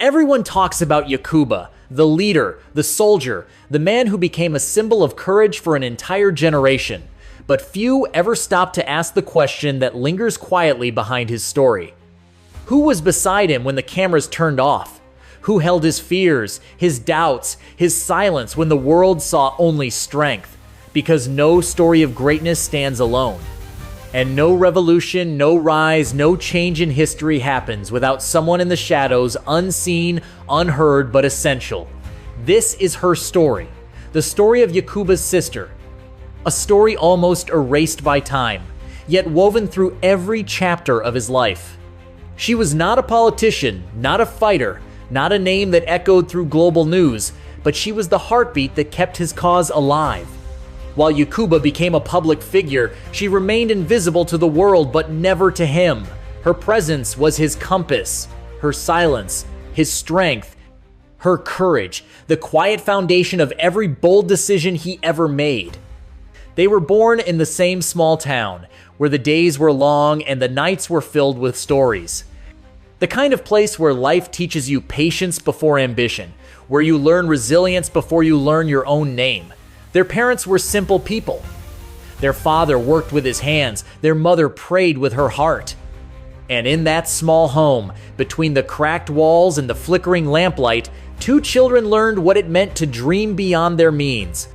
Everyone talks about Yacouba, the leader, the soldier, the man who became a symbol of courage for an entire generation. But few ever stop to ask the question that lingers quietly behind his story. Who was beside him when the cameras turned off? Who held his fears, his doubts, his silence when the world saw only strength? Because no story of greatness stands alone. And no revolution, no rise, no change in history happens without someone in the shadows, unseen, unheard, but essential. This is her story, the story of Yacouba's sister. A story almost erased by time, yet woven through every chapter of his life. She was not a politician, not a fighter, not a name that echoed through global news, but she was the heartbeat that kept his cause alive. While Yacouba became a public figure, she remained invisible to the world, but never to him. Her presence was his compass, her silence, his strength, her courage, the quiet foundation of every bold decision he ever made. They were born in the same small town, where the days were long and the nights were filled with stories. The kind of place where life teaches you patience before ambition, where you learn resilience before you learn your own name. Their parents were simple people. Their father worked with his hands, their mother prayed with her heart. And in that small home, between the cracked walls and the flickering lamplight, two children learned what it meant to dream beyond their means.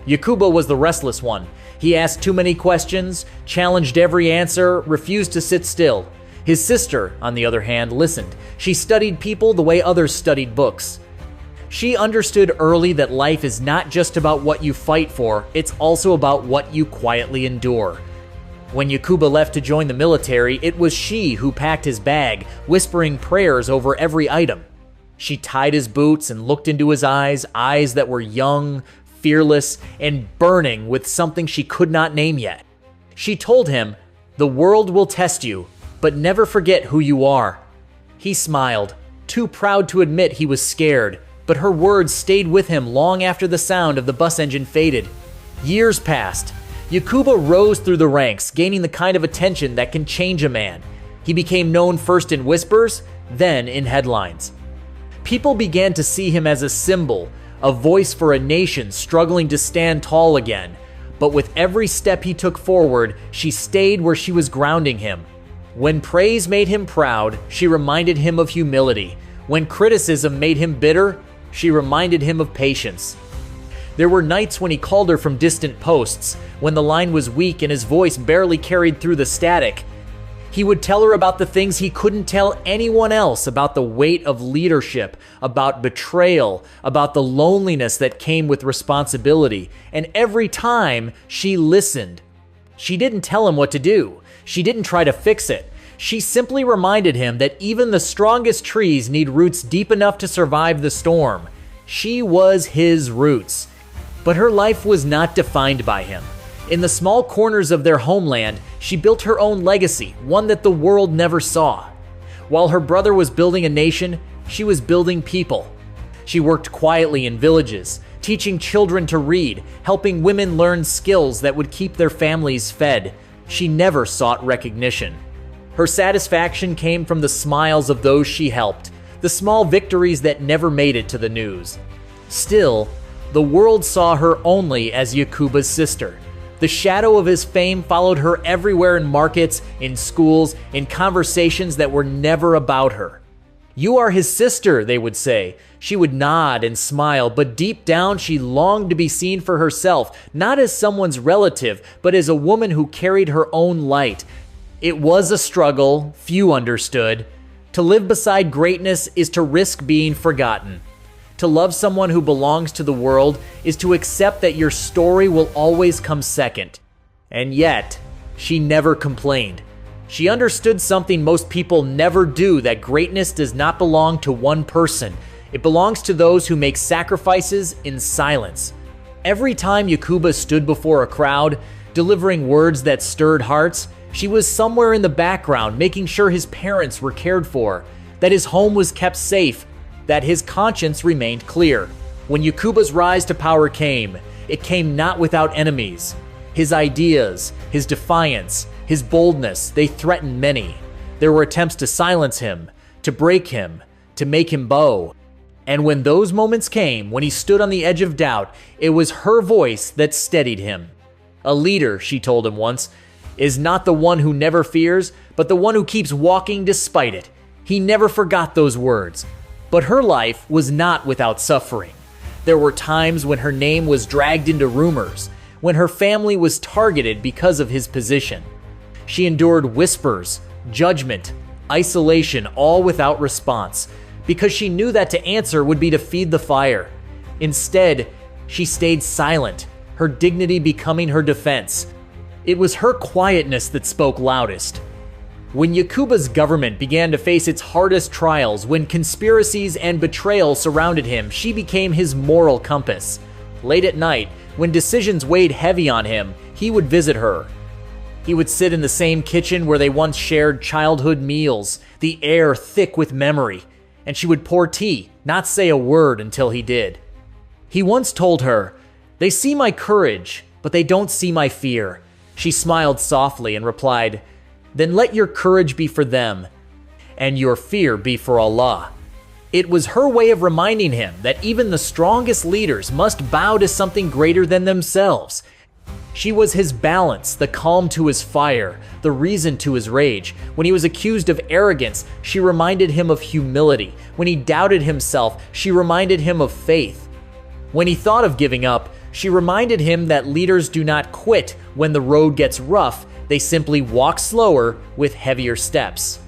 Yacouba was the restless one. He asked too many questions, challenged every answer, refused to sit still. His sister, on the other hand, listened. She studied people the way others studied books. She understood early that life is not just about what you fight for, it's also about what you quietly endure. When Yacouba left to join the military, it was she who packed his bag, whispering prayers over every item. She tied his boots and looked into his eyes that were young, fearless, and burning with something she could not name yet. She told him, "The world will test you, but never forget who you are." He smiled, too proud to admit he was scared, but her words stayed with him long after the sound of the bus engine faded. Years passed. Yacouba rose through the ranks, gaining the kind of attention that can change a man. He became known first in whispers, then in headlines. People began to see him as a symbol, a voice for a nation struggling to stand tall again. But with every step he took forward, she stayed where she was grounding him. When praise made him proud, she reminded him of humility. When criticism made him bitter, she reminded him of patience. There were nights when he called her from distant posts, when the line was weak and his voice barely carried through the static. He would tell her about the things he couldn't tell anyone else, about the weight of leadership, about betrayal, about the loneliness that came with responsibility. And every time, she listened. She didn't tell him what to do. She didn't try to fix it. She simply reminded him that even the strongest trees need roots deep enough to survive the storm. She was his roots. But her life was not defined by him. In the small corners of their homeland, she built her own legacy, one that the world never saw. While her brother was building a nation, she was building people. She worked quietly in villages, teaching children to read, helping women learn skills that would keep their families fed. She never sought recognition. Her satisfaction came from the smiles of those she helped, the small victories that never made it to the news. Still, the world saw her only as Yacouba's sister. The shadow of his fame followed her everywhere, in markets, in schools, in conversations that were never about her. "You are his sister," they would say. She would nod and smile, but deep down she longed to be seen for herself, not as someone's relative, but as a woman who carried her own light. It was a struggle, few understood. To live beside greatness is to risk being forgotten. To love someone who belongs to the world is to accept that your story will always come second. And yet, she never complained. She understood something most people never do, that greatness does not belong to one person. It belongs to those who make sacrifices in silence. Every time Yacouba stood before a crowd, delivering words that stirred hearts, she was somewhere in the background, making sure his parents were cared for, that his home was kept safe, that his conscience remained clear. When Yacouba's rise to power came, it came not without enemies. His ideas, his defiance, his boldness, they threatened many. There were attempts to silence him, to break him, to make him bow. And when those moments came, when he stood on the edge of doubt, it was her voice that steadied him. A leader, she told him once, is not the one who never fears, but the one who keeps walking despite it. He never forgot those words. But her life was not without suffering. There were times when her name was dragged into rumors, when her family was targeted because of his position. She endured whispers, judgment, isolation, all without response, because she knew that to answer would be to feed the fire. Instead, she stayed silent, her dignity becoming her defense. It was her quietness that spoke loudest. When Yacouba's government began to face its hardest trials, when conspiracies and betrayal surrounded him, she became his moral compass. Late at night, when decisions weighed heavy on him, he would visit her. He would sit in the same kitchen where they once shared childhood meals, the air thick with memory, and she would pour tea, not say a word until he did. He once told her, "They see my courage, but they don't see my fear." She smiled softly and replied, "Then let your courage be for them, and your fear be for Allah." It was her way of reminding him that even the strongest leaders must bow to something greater than themselves. She was his balance, the calm to his fire, the reason to his rage. When he was accused of arrogance, she reminded him of humility. When he doubted himself, she reminded him of faith. When he thought of giving up, she reminded him that leaders do not quit when the road gets rough. They simply walk slower with heavier steps.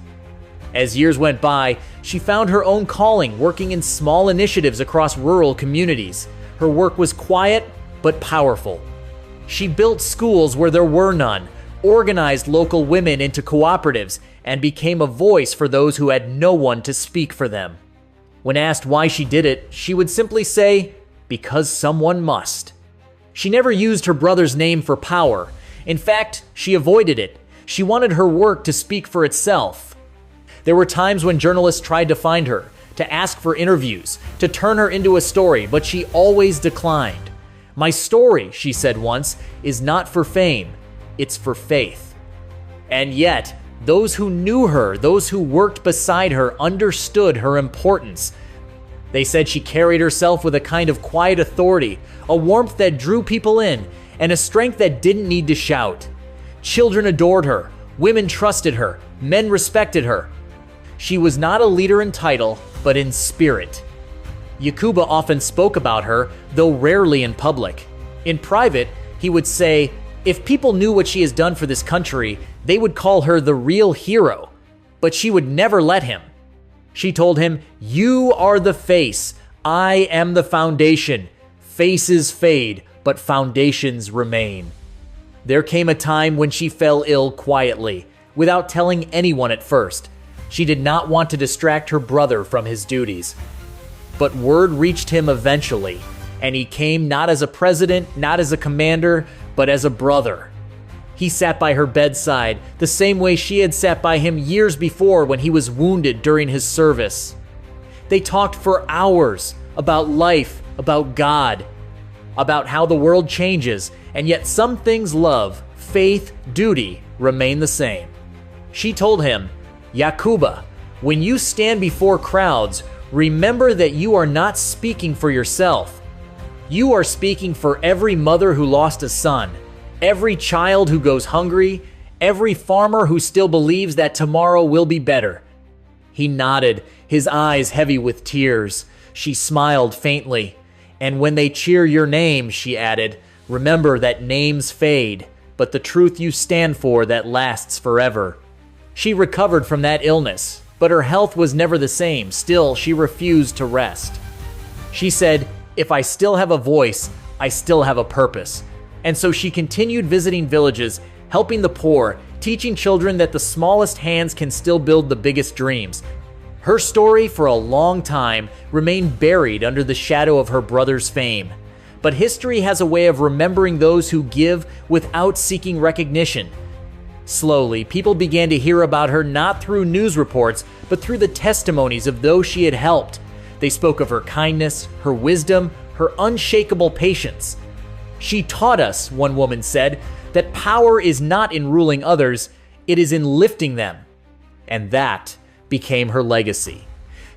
As years went by, she found her own calling working in small initiatives across rural communities. Her work was quiet but powerful. She built schools where there were none, organized local women into cooperatives, and became a voice for those who had no one to speak for them. When asked why she did it, she would simply say, "Because someone must." She never used her brother's name for power. In fact, she avoided it. She wanted her work to speak for itself. There were times when journalists tried to find her, to ask for interviews, to turn her into a story, but she always declined. "My story," she said once, "is not for fame, it's for faith." And yet, those who knew her, those who worked beside her, understood her importance. They said she carried herself with a kind of quiet authority, a warmth that drew people in, and a strength that didn't need to shout. Children adored her, women trusted her, men respected her. She was not a leader in title, but in spirit. Yacouba often spoke about her, though rarely in public. In private, he would say, if people knew what she has done for this country, they would call her the real hero. But she would never let him. She told him, "You are the face, I am the foundation. Faces fade, but foundations remain." There came a time when she fell ill quietly, without telling anyone at first. She did not want to distract her brother from his duties. But word reached him eventually, and he came not as a president, not as a commander, but as a brother. He sat by her bedside, the same way she had sat by him years before when he was wounded during his service. They talked for hours about life, about God, about how the world changes, and yet some things, love, faith, duty, remain the same. She told him, "Yacouba, when you stand before crowds, remember that you are not speaking for yourself. You are speaking for every mother who lost a son, every child who goes hungry, every farmer who still believes that tomorrow will be better." He nodded, his eyes heavy with tears. She smiled faintly. "And when they cheer your name," she added, "remember that names fade, but the truth you stand for that lasts forever." She recovered from that illness, but her health was never the same. Still, she refused to rest. She said, "If I still have a voice, I still have a purpose." And so she continued visiting villages, helping the poor, teaching children that the smallest hands can still build the biggest dreams. Her story, for a long time, remained buried under the shadow of her brother's fame. But history has a way of remembering those who give without seeking recognition. Slowly, people began to hear about her not through news reports, but through the testimonies of those she had helped. They spoke of her kindness, her wisdom, her unshakable patience. "She taught us," one woman said, "that power is not in ruling others, it is in lifting them." And that became her legacy.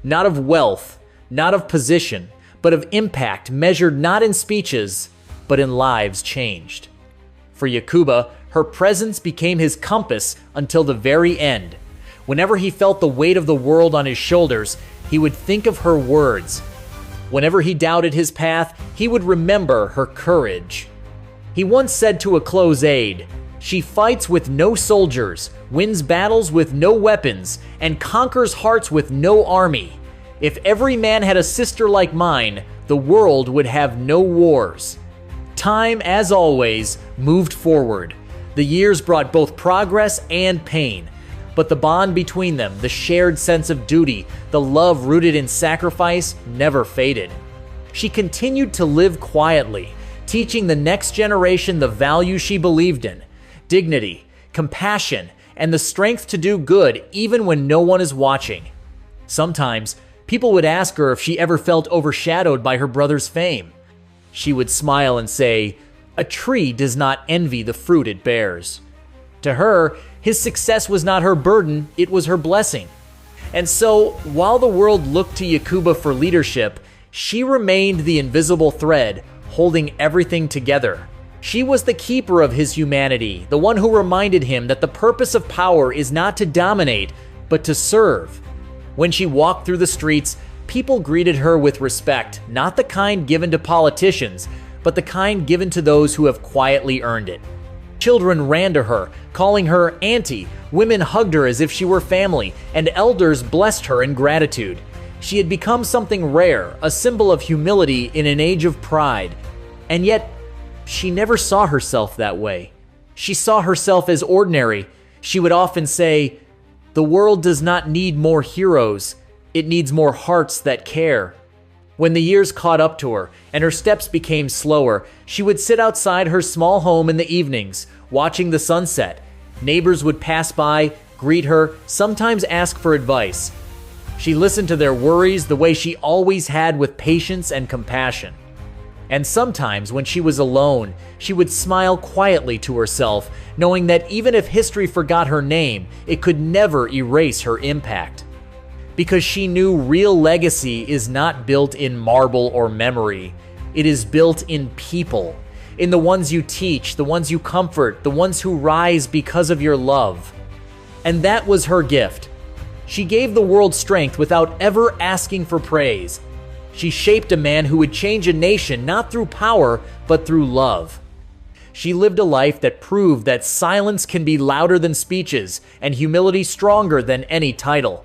not of wealth, not of position, but of impact measured not in speeches, but in lives changed. For Yacouba, her presence became his compass until the very end. Whenever he felt the weight of the world on his shoulders, he would think of her words. Whenever he doubted his path, he would remember her courage. He once said to a close aide, "She fights with no soldiers, wins battles with no weapons, and conquers hearts with no army. If every man had a sister like mine, the world would have no wars." Time, as always, moved forward. The years brought both progress and pain, but the bond between them, the shared sense of duty, the love rooted in sacrifice, never faded. She continued to live quietly, teaching the next generation the value she believed in: dignity, compassion, and the strength to do good even when no one is watching. Sometimes, people would ask her if she ever felt overshadowed by her brother's fame. She would smile and say, "A tree does not envy the fruit it bears." To her, his success was not her burden, it was her blessing. And so, while the world looked to Yacouba for leadership, she remained the invisible thread, holding everything together. She was the keeper of his humanity, the one who reminded him that the purpose of power is not to dominate, but to serve. When she walked through the streets, people greeted her with respect, not the kind given to politicians, but the kind given to those who have quietly earned it. Children ran to her, calling her auntie, women hugged her as if she were family, and elders blessed her in gratitude. She had become something rare, a symbol of humility in an age of pride. And yet, she never saw herself that way. She saw herself as ordinary. She would often say, "The world does not need more heroes. It needs more hearts that care." When the years caught up to her and her steps became slower, she would sit outside her small home in the evenings, watching the sunset. Neighbors would pass by, greet her, sometimes ask for advice. She listened to their worries the way she always had, with patience and compassion. And sometimes, when she was alone, she would smile quietly to herself, knowing that even if history forgot her name, it could never erase her impact. Because she knew real legacy is not built in marble or memory. It is built in people, in the ones you teach, the ones you comfort, the ones who rise because of your love. And that was her gift. She gave the world strength without ever asking for praise. She shaped a man who would change a nation not through power, but through love. She lived a life that proved that silence can be louder than speeches and humility stronger than any title.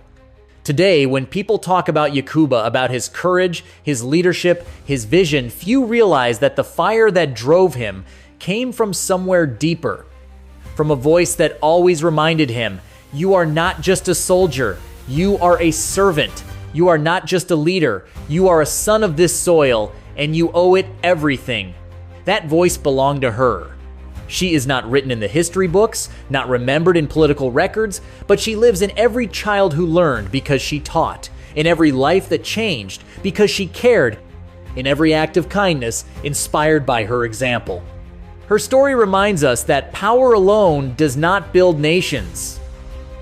Today, when people talk about Yacouba, about his courage, his leadership, his vision, few realize that the fire that drove him came from somewhere deeper. From a voice that always reminded him, "You are not just a soldier, you are a servant. You are not just a leader, you are a son of this soil, and you owe it everything." That voice belonged to her. She is not written in the history books, not remembered in political records, but she lives in every child who learned because she taught, in every life that changed because she cared, in every act of kindness inspired by her example. Her story reminds us that power alone does not build nations.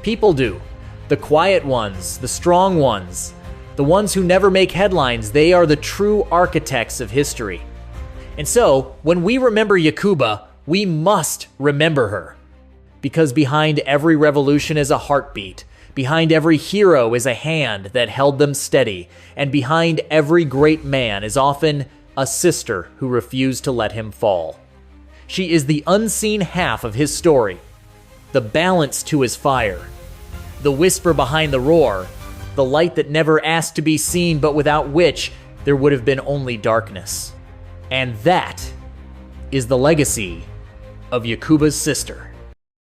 People do. The quiet ones, the strong ones, the ones who never make headlines, they are the true architects of history. And so, when we remember Yacouba, we must remember her. Because behind every revolution is a heartbeat, behind every hero is a hand that held them steady, and behind every great man is often a sister who refused to let him fall. She is the unseen half of his story, the balance to his fire, the whisper behind the roar, the light that never asked to be seen but without which there would have been only darkness. And that is the legacy of Yacouba's sister.